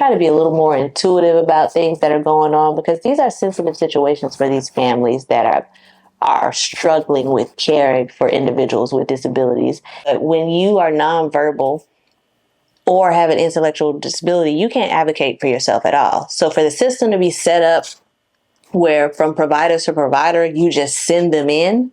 try to be a little more intuitive about things that are going on, because these are sensitive situations for these families that are struggling with caring for individuals with disabilities. But when you are nonverbal or have an intellectual disability, you can't advocate for yourself at all. So for the system to be set up where from provider to provider, you just send them in,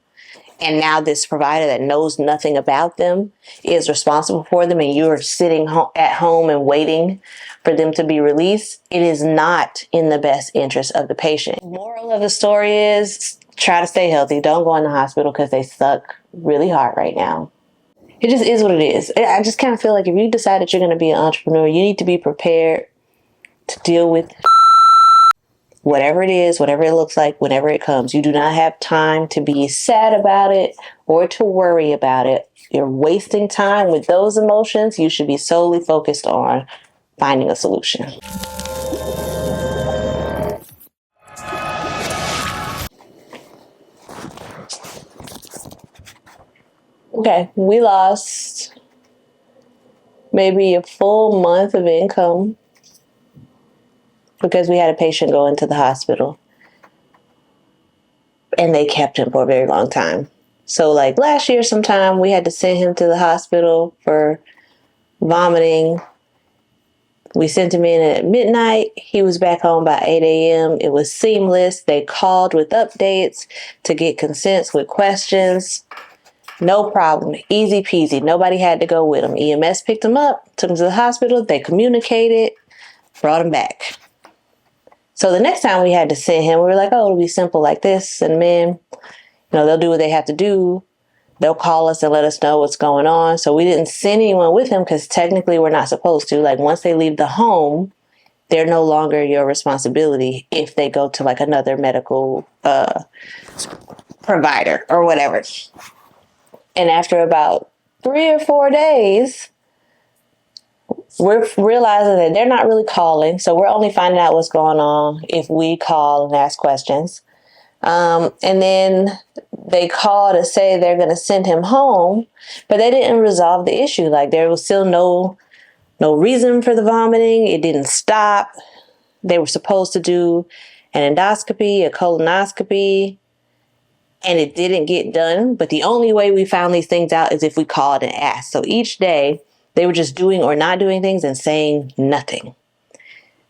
and now this provider that knows nothing about them is responsible for them, and you're sitting at home and waiting for them to be released, it is not in the best interest of the patient. Moral of the story is try to stay healthy. Don't go in the hospital because they suck really hard right now. It just is what it is. I just kind of feel like if you decide that you're going to be an entrepreneur, you need to be prepared to deal with whatever it is, whatever it looks like, whenever it comes. You do not have time to be sad about it or to worry about it. You're wasting time with those emotions. You should be solely focused on finding a solution. Okay, we lost maybe a full month of income because we had a patient go into the hospital and they kept him for a very long time. So like last year sometime, we had to send him to the hospital for vomiting. We sent him in at midnight. He was back home by 8 a.m. It was seamless. They called with updates to get consents with questions. No problem. Easy peasy. Nobody had to go with him. EMS picked him up, took him to the hospital. They communicated, brought him back. So the next time we had to send him, we were like, oh, it'll be simple like this. And then, they'll do what they have to do. They'll call us and let us know what's going on. So we didn't send anyone with him because technically we're not supposed to. Like once they leave the home, they're no longer your responsibility if they go to like another medical provider or whatever. And after about 3 or 4 days, we're realizing that they're not really calling. So we're only finding out what's going on if we call and ask questions. And then they call to say they're going to send him home, but they didn't resolve the issue. Like there was still no reason for the vomiting. It didn't stop. They were supposed to do an endoscopy, a colonoscopy, and it didn't get done. But the only way we found these things out is if we called and asked. So each day they were just doing or not doing things and saying nothing.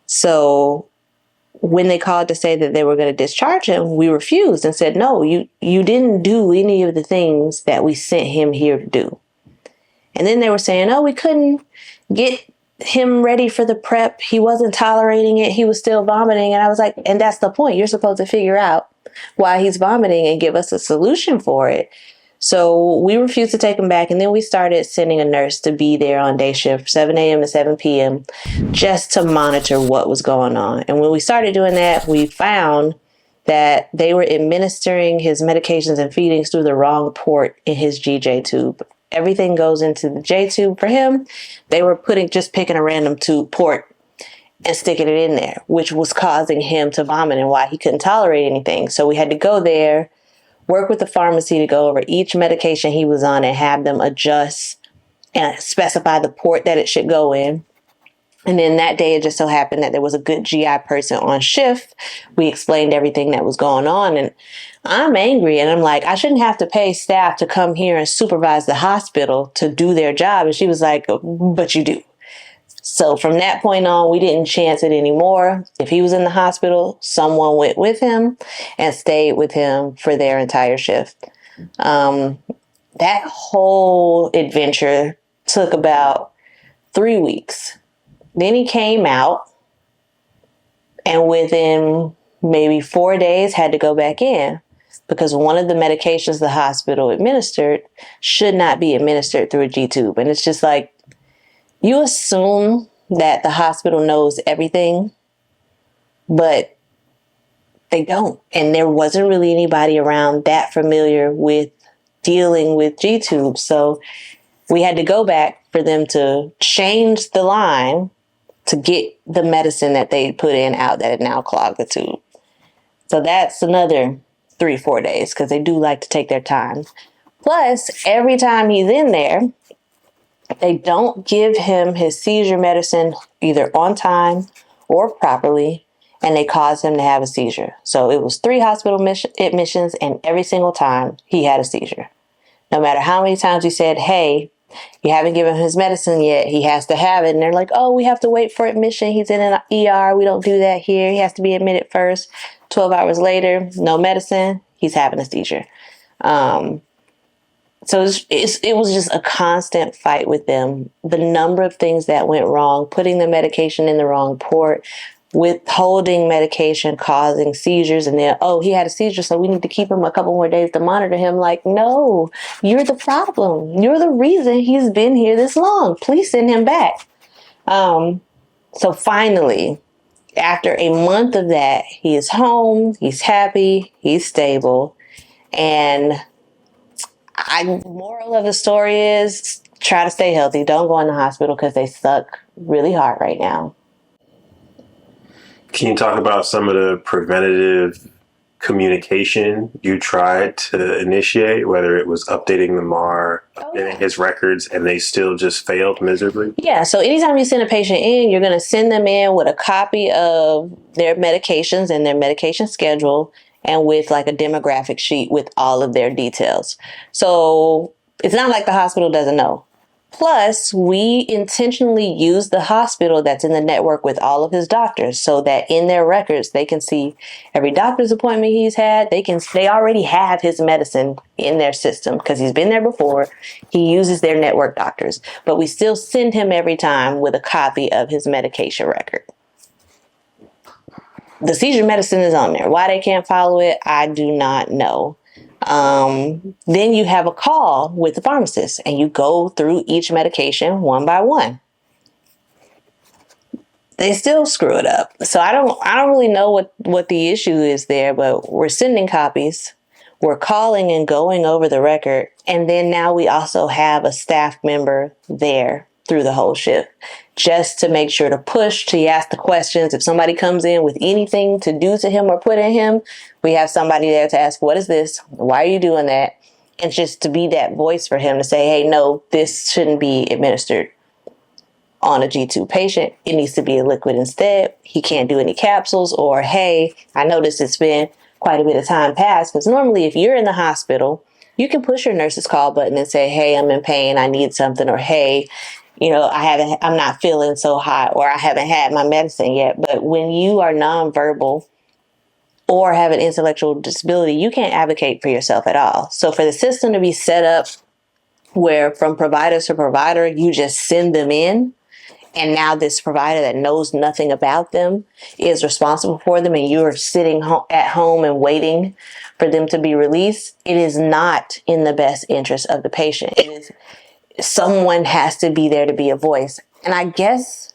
So when they called to say that they were going to discharge him, we refused and said, no, you didn't do any of the things that we sent him here to do. And then they were saying, oh, we couldn't get him ready for the prep. He wasn't tolerating it. He was still vomiting. And I was like, and that's the point. You're supposed to figure out why he's vomiting and give us a solution for it. So we refused to take him back. And then we started sending a nurse to be there on day shift, 7 a.m. to 7 p.m., just to monitor what was going on. And when we started doing that, we found that they were administering his medications and feedings through the wrong port in his GJ tube. Everything goes into the J tube for him. They were just picking a random tube port and sticking it in there, which was causing him to vomit and why he couldn't tolerate anything. So we had to go there, work with the pharmacy to go over each medication he was on and have them adjust and specify the port that it should go in. And then that day, it just so happened that there was a good GI person on shift. We explained everything that was going on. And I'm angry. And I'm like, I shouldn't have to pay staff to come here and supervise the hospital to do their job. And she was like, but you do. So from that point on, we didn't chance it anymore. If he was in the hospital, someone went with him and stayed with him for their entire shift. That whole adventure took about 3 weeks. Then he came out and within maybe 4 days had to go back in because one of the medications the hospital administered should not be administered through a G tube. And it's just like, you assume that the hospital knows everything, but they don't. And there wasn't really anybody around that familiar with dealing with G tubes. So we had to go back for them to change the line to get the medicine that they put in out that had now clogged the tube. So that's another 3-4 days because they do like to take their time. Plus, every time he's in there, They don't give him his seizure medicine either on time or properly, and they cause him to have a seizure. So it was 3 hospital admissions, and every single time he had a seizure. No matter how many times we said, hey, you haven't given him his medicine yet, he has to have it. And they're like, oh, we have to wait for admission. He's in an ER. We don't do that here. He has to be admitted first. 12 hours later, no medicine. He's having a seizure. So it was just a constant fight with them. The number of things that went wrong, putting the medication in the wrong port, withholding medication, causing seizures, and then, oh, he had a seizure, so we need to keep him a couple more days to monitor him. Like, no, you're the problem. You're the reason he's been here this long. Please send him back. So finally, after a month of that, he is home, he's happy, he's stable, and moral of the story is try to stay healthy. Don't go in the hospital because they suck really hard right now. Can you talk about some of the preventative communication you tried to initiate, whether it was updating the MAR, updating his records, and they still just failed miserably? Yeah, so anytime you send a patient in, you're going to send them in with a copy of their medications and their medication schedule, and with like a demographic sheet with all of their details. So it's not like the hospital doesn't know. Plus, we intentionally use the hospital that's in the network with all of his doctors so that in their records, they can see every doctor's appointment he's had. They already have his medicine in their system because he's been there before. He uses their network doctors, but we still send him every time with a copy of his medication record. The seizure medicine is on there. Why they can't follow it, I do not know. Then you have a call with the pharmacist and you go through each medication one by one. They still screw it up. So I don't really know what the issue is there, but we're sending copies. We're calling and going over the record. And then now we also have a staff member there through the whole shift, just to make sure to push, to ask the questions. If somebody comes in with anything to do to him or put in him, we have somebody there to ask, what is this? Why are you doing that? And just to be that voice for him to say, hey, no, this shouldn't be administered on a G2 patient. It needs to be a liquid instead. He can't do any capsules. Or, hey, I noticed it's been quite a bit of time past. Because normally if you're in the hospital, you can push your nurse's call button and say, hey, I'm in pain, I need something. Or, hey, I'm not feeling so hot, or I haven't had my medicine yet. But when you are nonverbal or have an intellectual disability, you can't advocate for yourself at all. So for the system to be set up where from provider to provider, you just send them in, and now this provider that knows nothing about them is responsible for them, and you're sitting at home and waiting for them to be released, it is not in the best interest of the patient. Someone has to be there to be a voice. And I guess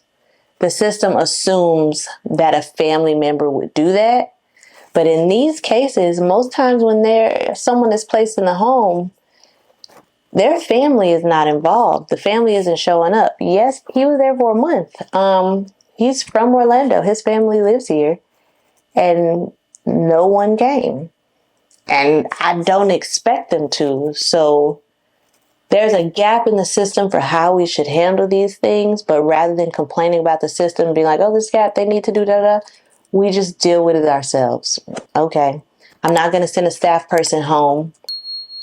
the system assumes that a family member would do that. But in these cases, most times when someone is placed in the home, their family is not involved. The family isn't showing up. Yes, he was there for a month. He's from Orlando. His family lives here. And no one came. And I don't expect them to. So there's a gap in the system for how we should handle these things, but rather than complaining about the system and being like, oh, this gap, they need to do da-da, we just deal with it ourselves. Okay, I'm not going to send a staff person home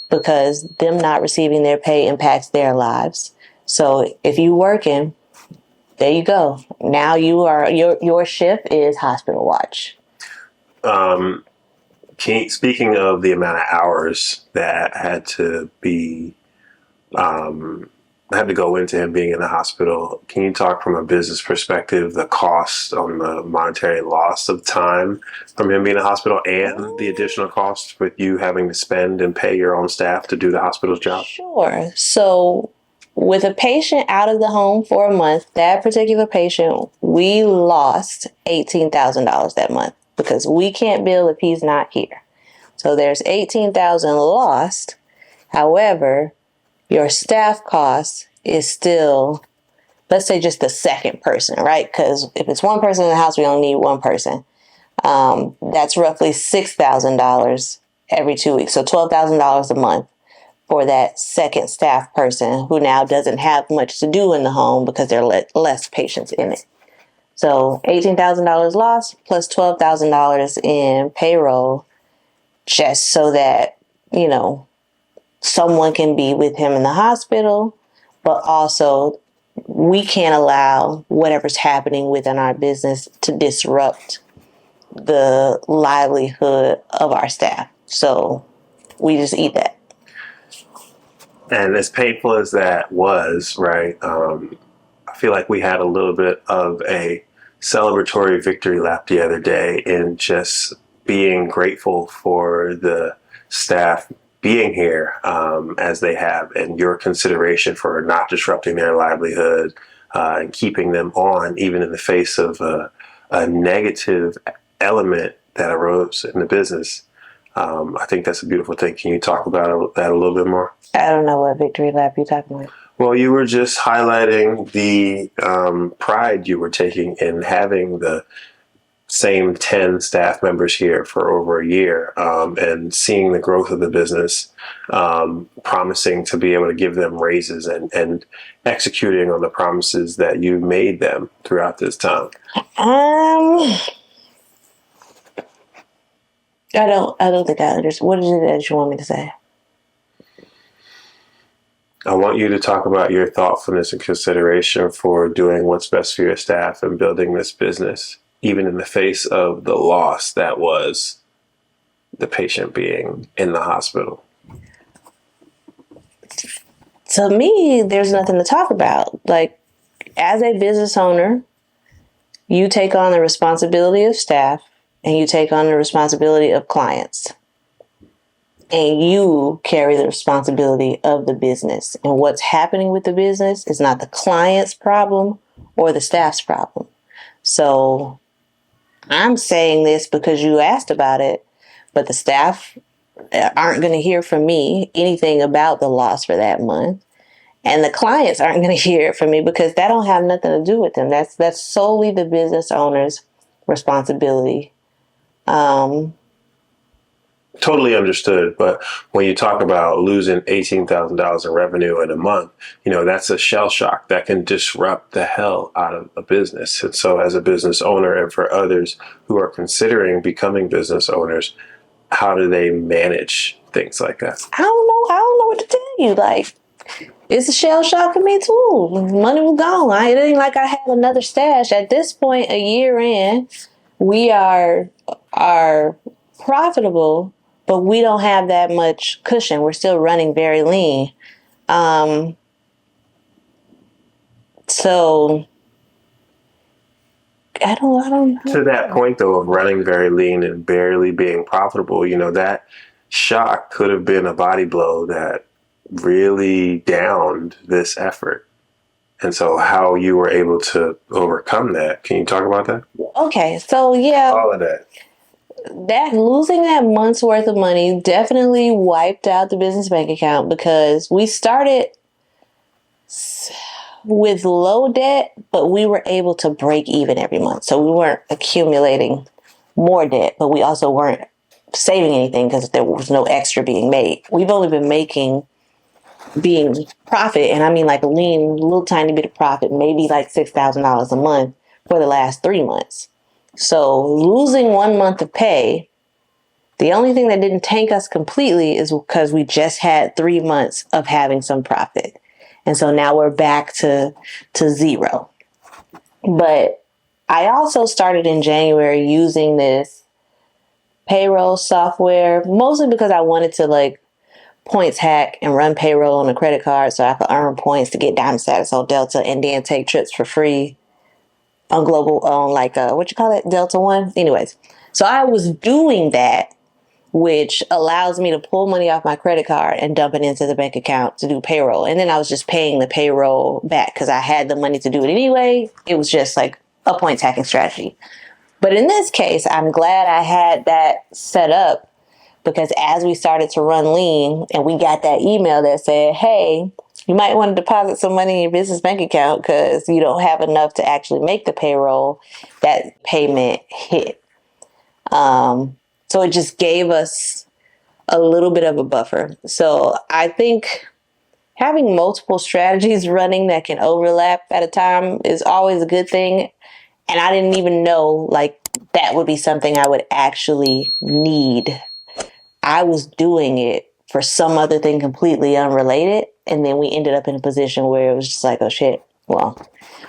because them not receiving their pay impacts their lives. So if you're working, there you go. Now your shift is hospital watch. Speaking of the amount of hours that had to be had to go into him being in the hospital, can you talk from a business perspective, the cost on the monetary loss of time from him being in the hospital and the additional cost with you having to spend and pay your own staff to do the hospital's job? Sure. So with a patient out of the home for a month, that particular patient, we lost $18,000 that month because we can't bill if he's not here. So there's $18,000 lost. However, your staff cost is still, let's say, just the second person, right? Because if it's one person in the house, we only need one person. That's roughly $6,000 every 2 weeks. So $12,000 a month for that second staff person who now doesn't have much to do in the home because there are less patients in it. So $18,000 lost plus $12,000 in payroll just so that, someone can be with him in the hospital, but also we can't allow whatever's happening within our business to disrupt the livelihood of our staff. So we just eat that. And as painful as that was, right, I feel like we had a little bit of a celebratory victory lap the other day in just being grateful for the staff being here as they have, and your consideration for not disrupting their livelihood and keeping them on, even in the face of a negative element that arose in the business. I think that's a beautiful thing. Can you talk about that a little bit more? I don't know what victory lap you're talking about. Well, you were just highlighting the pride you were taking in having the same 10 staff members here for over a year and seeing the growth of the business, promising to be able to give them raises and executing on the promises that you made them throughout this time. I don't think I understand. What is it that you want me to say? I want you to talk about your thoughtfulness and consideration for doing what's best for your staff and building this business, even in the face of the loss that was the patient being in the hospital. To me, there's nothing to talk about. Like, as a business owner, you take on the responsibility of staff and you take on the responsibility of clients. And you carry the responsibility of the business. And what's happening with the business is not the client's problem or the staff's problem. So I'm saying this because you asked about it, but the staff aren't going to hear from me anything about the loss for that month. And the clients aren't going to hear it from me because that don't have nothing to do with them. That's solely the business owner's responsibility. Totally understood. But when you talk about losing $18,000 in revenue in a month, that's a shell shock that can disrupt the hell out of a business. And so as a business owner, and for others who are considering becoming business owners, how do they manage things like that? I don't know what to tell you. Like, it's a shell shock for me too. Money was gone. It ain't like I had another stash. At this point, a year in, we are profitable, but we don't have that much cushion. We're still running very lean. So I don't know. To that point, though, of running very lean and barely being profitable, that shock could have been a body blow that really downed this effort. And so how you were able to overcome that, can you talk about that? Okay, so yeah. All of that. That losing that month's worth of money definitely wiped out the business bank account because we started with low debt, but we were able to break even every month. So we weren't accumulating more debt, but we also weren't saving anything because there was no extra being made. We've only been being profit, and I mean like a lean, little tiny bit of profit, maybe like $6,000 a month for the last 3 months. So losing 1 month of pay, the only thing that didn't tank us completely is because we just had 3 months of having some profit. And so now we're back to zero. But I also started in January using this payroll software, mostly because I wanted to points hack and run payroll on a credit card so I could earn points to get Diamond status on Delta and then take trips for free on global, Delta One. Anyways, so I was doing that, which allows me to pull money off my credit card and dump it into the bank account to do payroll. And then I was just paying the payroll back because I had the money to do it anyway. It was just like a points hacking strategy. But in this case, I'm glad I had that set up because as we started to run lean and we got that email that said, hey, you might want to deposit some money in your business bank account because you don't have enough to actually make the payroll, that payment hit. So it just gave us a little bit of a buffer. So I think having multiple strategies running that can overlap at a time is always a good thing. And I didn't even know like that would be something I would actually need. I was doing it for some other thing completely unrelated. And then we ended up in a position where it was just like, oh shit, well,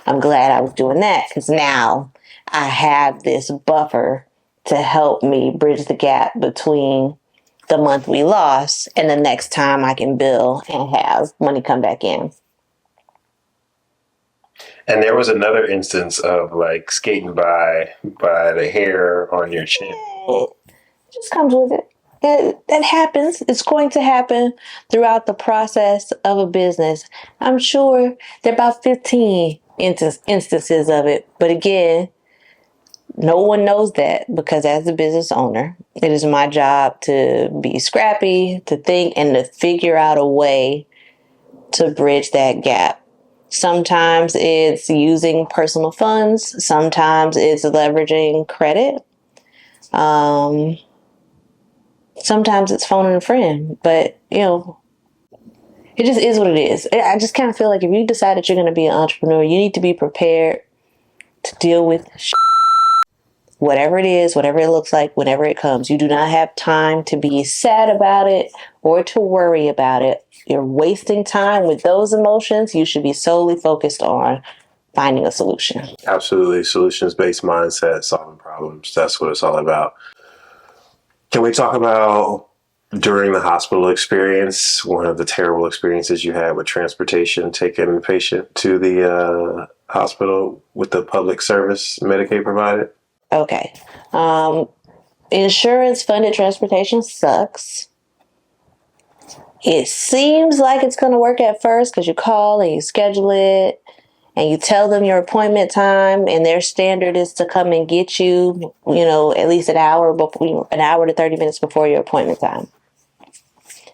I'm glad I was doing that because now I have this buffer to help me bridge the gap between the month we lost and the next time I can bill and have money come back in. And there was another instance of like skating by the hair on your chin. It just comes with it. That happens. It's going to happen throughout the process of a business. I'm sure there are about 15 instances of it. But again, no one knows that because as a business owner, it is my job to be scrappy, to think, and to figure out a way to bridge that gap. Sometimes it's using personal funds. Sometimes it's leveraging credit. Sometimes it's phoning a friend. But, you know, it just is what it is. I just kind of feel like if you decide that you're going to be an entrepreneur, you need to be prepared to deal with whatever it is, whatever it looks like, whenever it comes. You do not have time to be sad about it or to worry about it. You're wasting time with those emotions. You should be solely focused on finding a solution. Absolutely. Solutions-based mindset, solving problems. That's what it's all about. Can we talk about during the hospital experience, one of the terrible experiences you had with transportation, taking a patient to the hospital with the public service Medicaid provided? Okay. Insurance funded transportation sucks. It seems like it's going to work at first because you call and you schedule it and you tell them your appointment time and their standard is to come and get you, you know, at least an hour before, an hour to 30 minutes before your appointment time.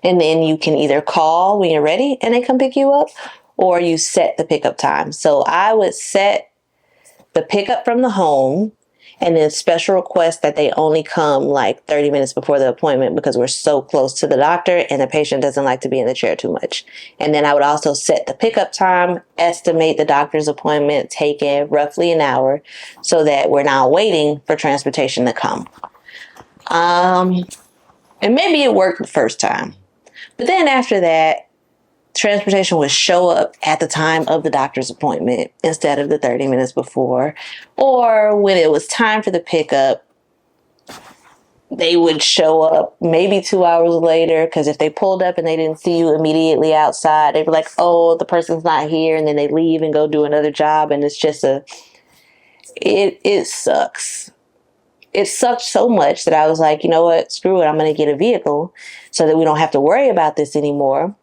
And then you can either call when you're ready and they come pick you up, or you set the pickup time. So I would set the pickup from the home and then special request that they only come like 30 minutes before the appointment because we're so close to the doctor and the patient doesn't like to be in the chair too much. And then I would also set the pickup time, estimate the doctor's appointment taken roughly an hour so that we're not waiting for transportation to come. And maybe it worked the first time. But then after that, transportation would show up at the time of the doctor's appointment instead of the 30 minutes before. Or when it was time for the pickup, they would show up maybe 2 hours later because if they pulled up and they didn't see you immediately outside, they'd be like, oh, the person's not here. And then they leave and go do another job. And it's just it sucks. It sucked so much that I was like, you know what, screw it. I'm going to get a vehicle so that we don't have to worry about this anymore.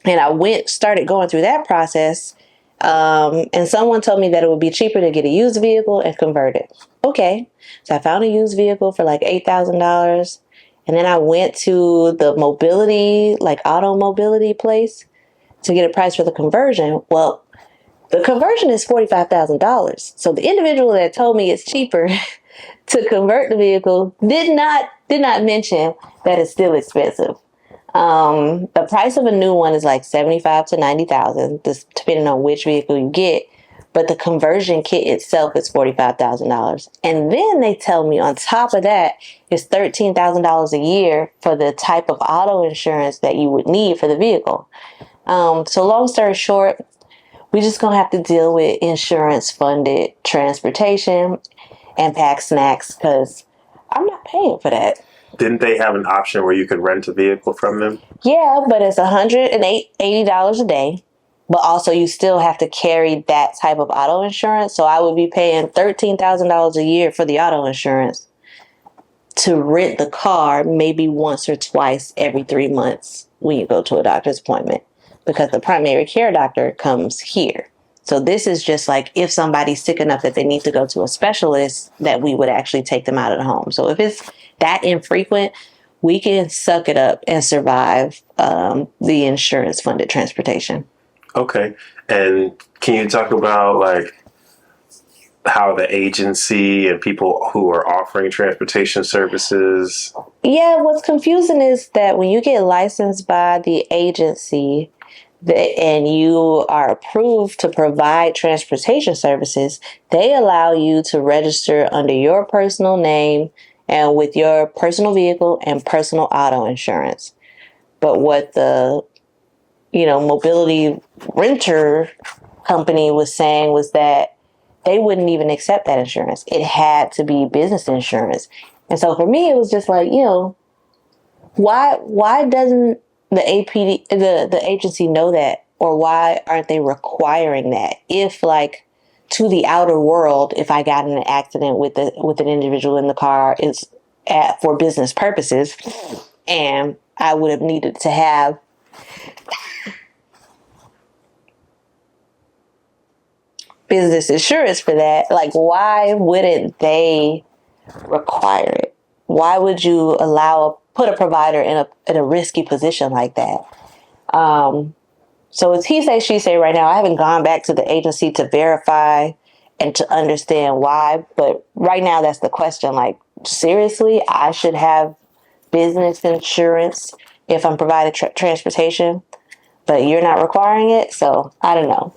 And I started going through that process. And someone told me that it would be cheaper to get a used vehicle and convert it. Okay. So I found a used vehicle for like $8,000. And then I went to the auto mobility place to get a price for the conversion. Well, the conversion is $45,000. So the individual that told me it's cheaper to convert the vehicle did not mention that it's still expensive. The price of a new one is like $75,000 to $90,000, just depending on which vehicle you get. But the conversion kit itself is $45,000. And then they tell me on top of that, it's $13,000 a year for the type of auto insurance that you would need for the vehicle. So long story short, we just gonna have to deal with insurance funded transportation and pack snacks because I'm not paying for that. Didn't they have an option where you could rent a vehicle from them? Yeah, but it's $180 a day. But also you still have to carry that type of auto insurance. So I would be paying $13,000 a year for the auto insurance to rent the car maybe once or twice every 3 months when you go to a doctor's appointment because the primary care doctor comes here. So this is just like if somebody's sick enough that they need to go to a specialist, that we would actually take them out of the home. So if it's that infrequent, we can suck it up and survive the insurance funded transportation. Okay. And can you talk about like how the agency and people who are offering transportation services? Yeah, what's confusing is that when you get licensed by the agency and you are approved to provide transportation services, they allow you to register under your personal name and with your personal vehicle and personal auto insurance. But what the, mobility renter company was saying was that they wouldn't even accept that insurance. It had to be business insurance. And so for me, it was just like, why doesn't the APD the agency know that, or why aren't they requiring that? If like to the outer world, if I got in an accident with an individual in the car, it's for business purposes, and I would have needed to have business insurance for that. Like, why wouldn't they require it? Why would you put a provider in a risky position like that? So it's he say, she say right now. I haven't gone back to the agency to verify and to understand why. But right now, that's the question. Like, seriously, I should have business insurance if I'm providing transportation, but you're not requiring it. So I don't know.